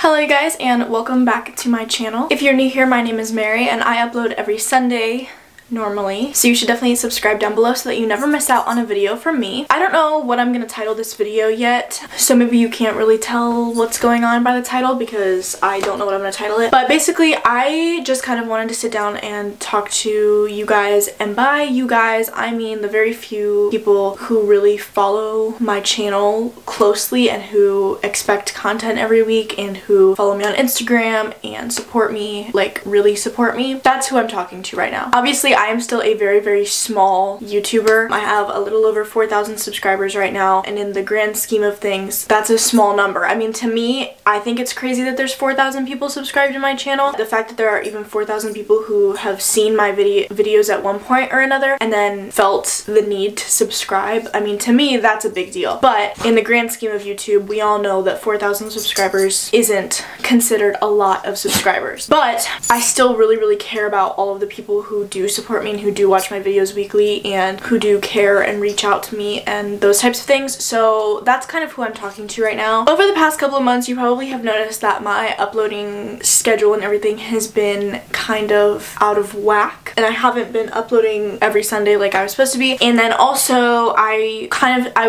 Hello you guys and welcome back to my channel. If you're new here, my name is Mary and I upload every Sunday normally, so you should definitely subscribe down below so that you never miss out on a video from me. I don't know what I'm gonna title this video yet, so maybe you can't really tell what's going on by the title because I don't know what I'm gonna title it. But basically, I just kind of wanted to sit down and talk to you guys, and by you guys, I mean the very few people who really follow my channel closely and who expect content every week and who follow me on Instagram and support me, like really support me. That's who I'm talking to right now. Obviously, I am still a very small YouTuber. I have a little over 4,000 subscribers right now, and in the grand scheme of things, that's a small number. I mean, to me, I think it's crazy that there's 4,000 people subscribed to my channel. The fact that there are even 4,000 people who have seen my videos at one point or another and then felt the need to subscribe, I mean, to me, that's a big deal. But in the grand scheme of YouTube, we all know that 4,000 subscribers isn't considered a lot of subscribers. But I still really care about all of the people who do support me and who do watch my videos weekly and who do care and reach out to me and those types of things. So that's kind of who I'm talking to right now. Over the past couple of months, you probably have noticed that my uploading schedule and everything has been kind of out of whack, and I haven't been uploading every Sunday like I was supposed to be. And then also I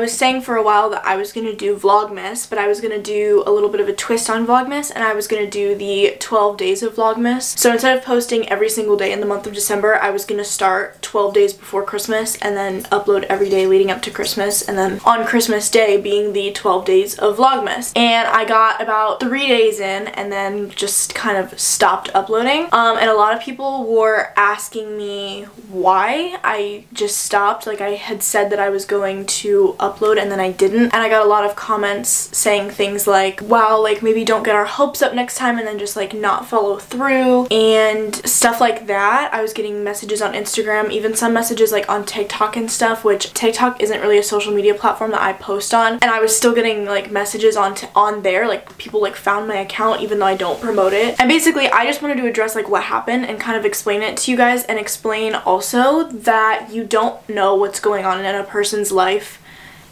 was saying for a while that I was gonna do Vlogmas, but I was gonna do a little bit of a twist on Vlogmas, and I was gonna do the 12 days of Vlogmas. So instead of posting every single day in the month of December, I was gonna start 12 days before Christmas and then upload every day leading up to Christmas, and then on Christmas Day being the 12 days of Vlogmas. And I got about 3 days in and then just kind of stopped uploading. And a lot of people were asking me why I just stopped. Like, I had said that I was going to upload and then I didn't. And I got a lot of comments saying things like, wow, like maybe don't get our hopes up next time, and then just like not follow through and stuff like that. I was getting messages on Instagram, even some messages like on TikTok and stuff, which TikTok isn't really a social media platform that I post on, and I was still getting like messages on there, like people like found my account even though I don't promote it. And basically I just wanted to address like what happened and kind of explain it to you guys, and explain also that you don't know what's going on in a person's life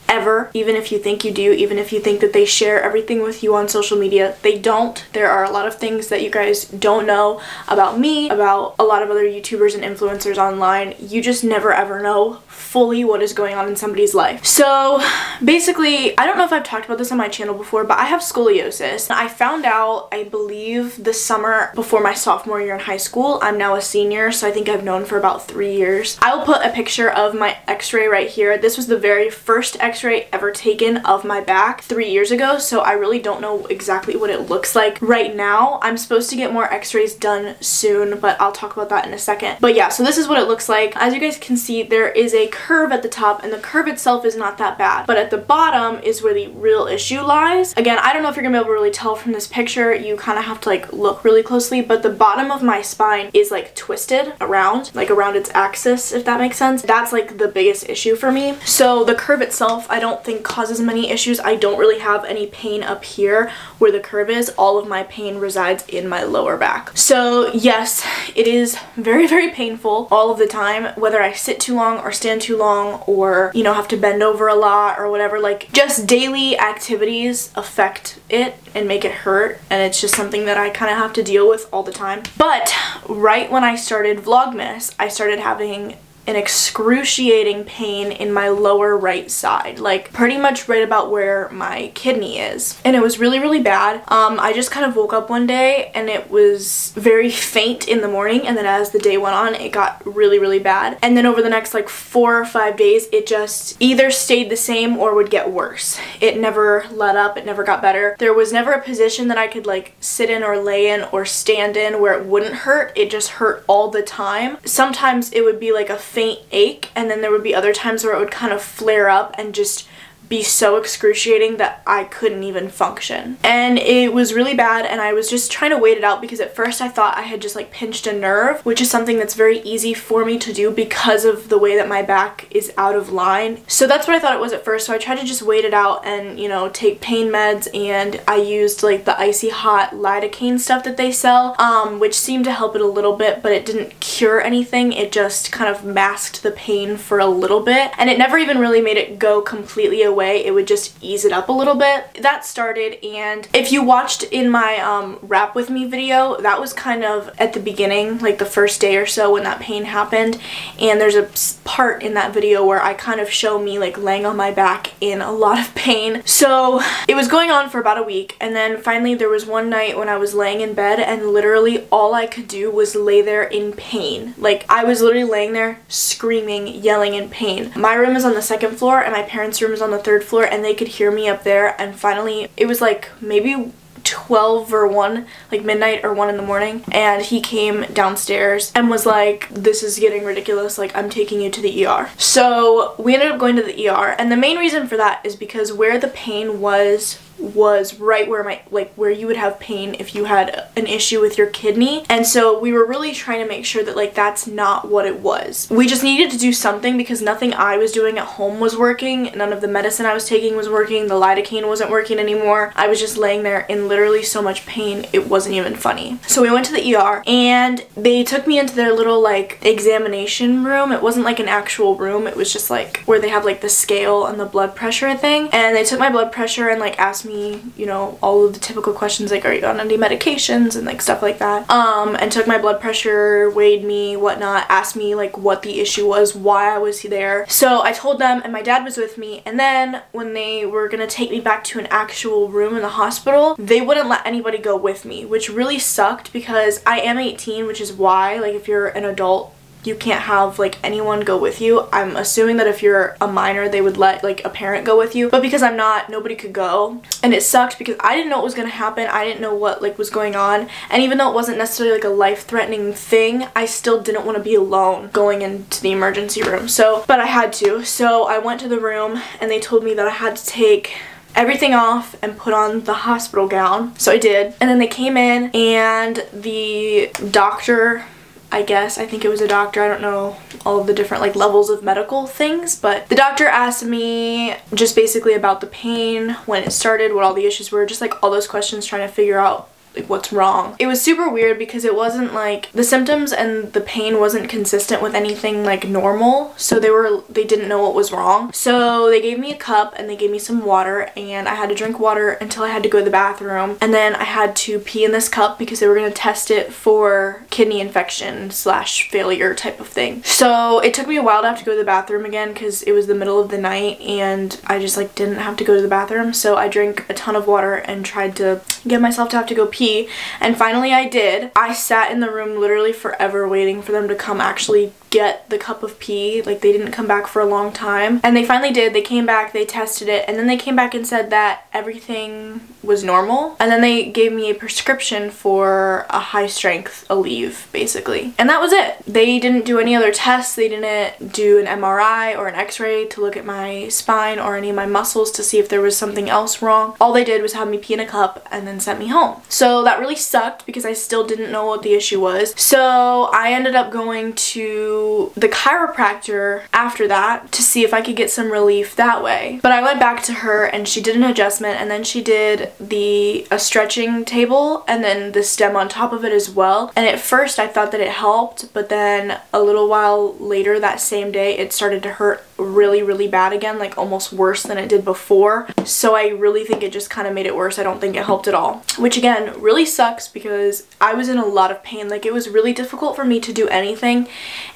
ever. Even if you think you do, even if you think that they share everything with you on social media, they don't. There are a lot of things that you guys don't know about me, about a lot of other YouTubers and influencers online. You just never ever know fully what is going on in somebody's life. So basically, I don't know if I've talked about this on my channel before, but I have scoliosis. I found out, I believe, the summer before my sophomore year in high school. I'm now a senior, so I think I've known for about 3 years. I will put a picture of my x-ray right here. This was the very first x-ray ever taken of my back 3 years ago, so I really don't know exactly what it looks like right now. I'm supposed to get more x-rays done soon, but I'll talk about that in a second. But yeah, so this is what it looks like. As you guys can see, there is a curve at the top, and the curve itself is not that bad, but at the bottom is where the real issue lies. Again, I don't know if you're gonna be able to really tell from this picture. You kind of have to like look really closely, but the bottom of my spine is like twisted around, like around its axis, if that makes sense. That's like the biggest issue for me. So the curve itself, I don't think causes many issues. I don't really have any pain up here where the curve is. All of my pain resides in my lower back. So yes, it is very painful all of the time, whether I sit too long or stand too long, or, you know, have to bend over a lot or whatever. Like, just daily activities affect it and make it hurt, and it's just something that I kind of have to deal with all the time. But right when I started Vlogmas, I started having an excruciating pain in my lower right side, like pretty much right about where my kidney is, and it was really bad. I just kind of woke up one day and it was very faint in the morning, and then as the day went on it got really bad, and then over the next like 4 or 5 days it just either stayed the same or would get worse. It never let up, it never got better. There was never a position that I could like sit in or lay in or stand in where it wouldn't hurt. It just hurt all the time. Sometimes it would be like a faint ache, and then there would be other times where it would kind of flare up and just be so excruciating that I couldn't even function. And it was really bad, and I was just trying to wait it out because at first I thought I had just like pinched a nerve, which is something that's very easy for me to do because of the way that my back is out of line. So that's what I thought it was at first, so I tried to just wait it out and, you know, take pain meds, and I used like the icy hot lidocaine stuff that they sell, which seemed to help it a little bit, but it didn't cure anything. It just kind of masked the pain for a little bit, and it never even really made it go completely away away, it would just ease it up a little bit. That started, and if you watched in my wrap with me video, that was kind of at the beginning, like the first day or so when that pain happened, and there's a part in that video where I kind of show me like laying on my back in a lot of pain. So it was going on for about a week, and then finally there was one night when I was laying in bed and literally all I could do was lay there in pain. Like I was literally laying there screaming, yelling in pain. My room is on the second floor and my parents' room is on the third floor, and they could hear me up there, and finally it was like maybe 12 or 1, like midnight or 1 in the morning, and he came downstairs and was like, this is getting ridiculous, like I'm taking you to the ER. So we ended up going to the ER, and the main reason for that is because where the pain was right where where you would have pain if you had an issue with your kidney, and so we were really trying to make sure that like that's not what it was. We just needed to do something because nothing I was doing at home was working, none of the medicine I was taking was working, the lidocaine wasn't working anymore. I was just laying there in literally so much pain it wasn't even funny. So we went to the ER and they took me into their little like examination room. It wasn't like an actual room, it was just like where they have like the scale and the blood pressure thing, and they took my blood pressure and like asked me, you know, all of the typical questions like, are you on any medications and like stuff like that, and took my blood pressure, weighed me, whatnot, asked me like what the issue was, why I was there. So I told them, and my dad was with me, and then when they were gonna take me back to an actual room in the hospital, they wouldn't let anybody go with me, which really sucked because I am 18, which is why like if you're an adult you can't have like anyone go with you. I'm assuming that if you're a minor they would let like a parent go with you, but because I'm not, nobody could go, and it sucked because I didn't know what was gonna happen. I didn't know what like was going on, and even though it wasn't necessarily like a life-threatening thing, I still didn't want to be alone going into the emergency room. So but I had to, so I went to the room and they told me that I had to take everything off and put on the hospital gown, so I did. And then they came in and the doctor, I think it was a doctor, I don't know all of the different like levels of medical things, but the doctor asked me just basically about the pain, when it started, what all the issues were, just like all those questions, trying to figure out like what's wrong. It was super weird because it wasn't like the symptoms and the pain wasn't consistent with anything like normal, so they didn't know what was wrong. So they gave me a cup and they gave me some water, and I had to drink water until I had to go to the bathroom, and then I had to pee in this cup because they were going to test it for kidney infection / failure type of thing. So it took me a while to have to go to the bathroom again because it was the middle of the night and I just like didn't have to go to the bathroom, so I drank a ton of water and tried to get myself to have to go pee, and finally I did. I sat in the room literally forever waiting for them to come actually get the cup of pee. Like they didn't come back for a long time, and they finally did. They came back, they tested it, and then they came back and said that everything was normal, and then they gave me a prescription for a high strength Aleve basically, and that was it. They didn't do any other tests. They didn't do an MRI or an x-ray to look at my spine or any of my muscles to see if there was something else wrong. All they did was have me pee in a cup and then sent me home. So that really sucked because I still didn't know what the issue was. So I ended up going to the chiropractor after that to see if I could get some relief that way. But I went back to her and she did an adjustment, and then she did a stretching table and then the stem on top of it as well. And at first I thought that it helped, but then a little while later that same day it started to hurt really bad again, like almost worse than it did before. So I really think it just kind of made it worse. I don't think it helped at all, which again really sucks because I was in a lot of pain. Like it was really difficult for me to do anything,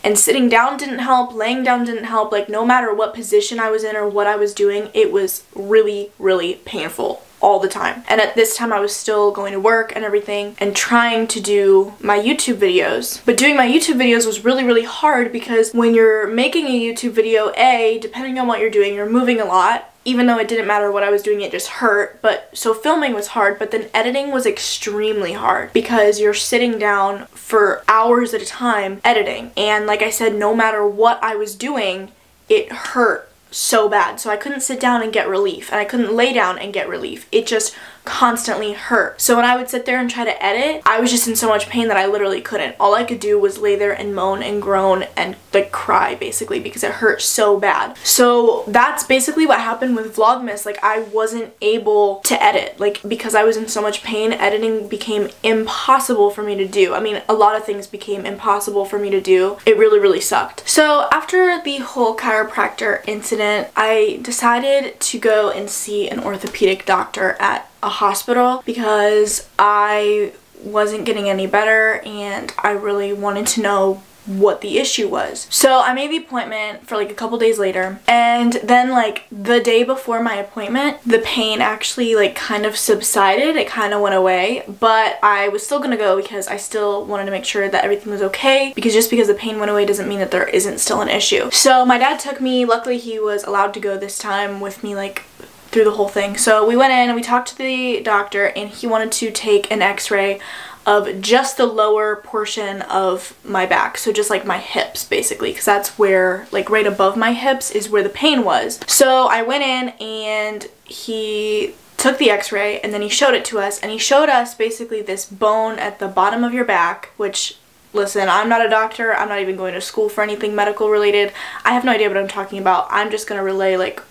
and sitting down didn't help, laying down didn't help. Like no matter what position I was in or what I was doing, it was really painful all the time. And at this time I was still going to work and everything and trying to do my YouTube videos. But doing my YouTube videos was really hard because when you're making a YouTube video, depending on what you're doing, you're moving a lot. Even though it didn't matter what I was doing, it just hurt. But so filming was hard, but then editing was extremely hard because you're sitting down for hours at a time editing. And like I said, no matter what I was doing, it hurt so bad. So I couldn't sit down and get relief, and I couldn't lay down and get relief. It just constantly hurt. So when I would sit there and try to edit, I was just in so much pain that I literally couldn't. All I could do was lay there and moan and groan and like cry basically because it hurt so bad. So that's basically what happened with Vlogmas. Like I wasn't able to edit, like because I was in so much pain, editing became impossible for me to do. I mean, a lot of things became impossible for me to do. It really sucked. So after the whole chiropractor incident, I decided to go and see an orthopedic doctor at a hospital because I wasn't getting any better and I really wanted to know what the issue was. So I made the appointment for like a couple days later, and then like the day before my appointment, the pain actually like kind of subsided. It kind of went away, but I was still gonna go because I still wanted to make sure that everything was okay, because just because the pain went away doesn't mean that there isn't still an issue. So my dad took me. Luckily he was allowed to go this time with me like through the whole thing. So we went in and we talked to the doctor, and he wanted to take an x-ray of just the lower portion of my back, so just like my hips basically, because that's where, like right above my hips is where the pain was. So I went in and he took the x-ray and then he showed it to us, and he showed us basically this bone at the bottom of your back, which, listen, I'm not a doctor, I'm not even going to school for anything medical related, I have no idea what I'm talking about. I'm just gonna relay like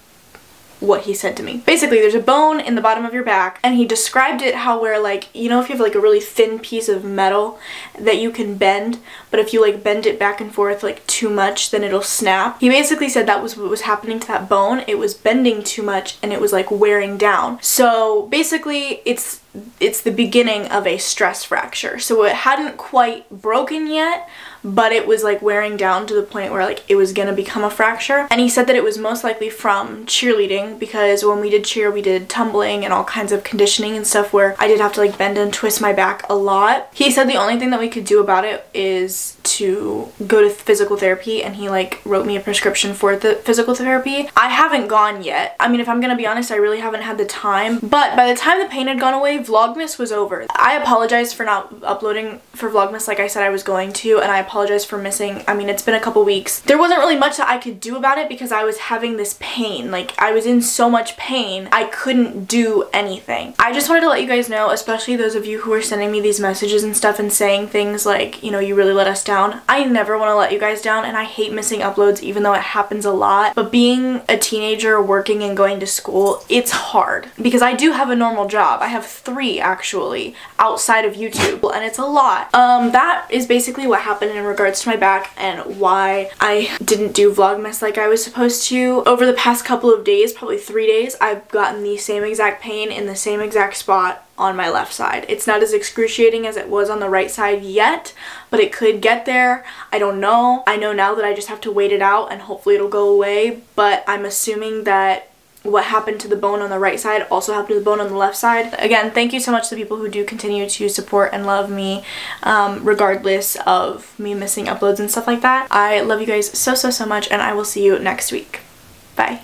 what he said to me. Basically, there's a bone in the bottom of your back, and he described it how where, like, you know, if you have like a really thin piece of metal that you can bend, but if you like bend it back and forth like too much, then it'll snap. He basically said that was what was happening to that bone. It was bending too much and it was like wearing down. So basically it's the beginning of a stress fracture. So it hadn't quite broken yet, but it was like wearing down to the point where like it was gonna become a fracture. And he said that it was most likely from cheerleading, because when we did cheer, we did tumbling and all kinds of conditioning and stuff where I did have to like bend and twist my back a lot. He said the only thing that we could do about it is to go to physical therapy, and he like wrote me a prescription for the physical therapy. I haven't gone yet. I mean, if I'm gonna be honest, I really haven't had the time, but by the time the pain had gone away, Vlogmas was over. I apologize for not uploading for Vlogmas like I said I was going to, and I apologize for missing. I mean, it's been a couple weeks. There wasn't really much that I could do about it because I was having this pain. Like, I was in so much pain, I couldn't do anything. I just wanted to let you guys know, especially those of you who are sending me these messages and stuff and saying things like, you know, you really let us down. I never want to let you guys down, and I hate missing uploads even though it happens a lot. But being a teenager, working and going to school, it's hard because I do have a normal job. I have 3 actually outside of YouTube, and it's a lot. That is basically what happened in regards to my back and why I didn't do Vlogmas like I was supposed to. Over the past couple of days, probably 3 days, I've gotten the same exact pain in the same exact spot on my left side. It's not as excruciating as it was on the right side yet, but it could get there. I don't know. I know now that I just have to wait it out and hopefully it'll go away, but I'm assuming that what happened to the bone on the right side also happened to the bone on the left side. Again, thank you so much to the people who do continue to support and love me regardless of me missing uploads and stuff like that. I love you guys so much, and I will see you next week. Bye.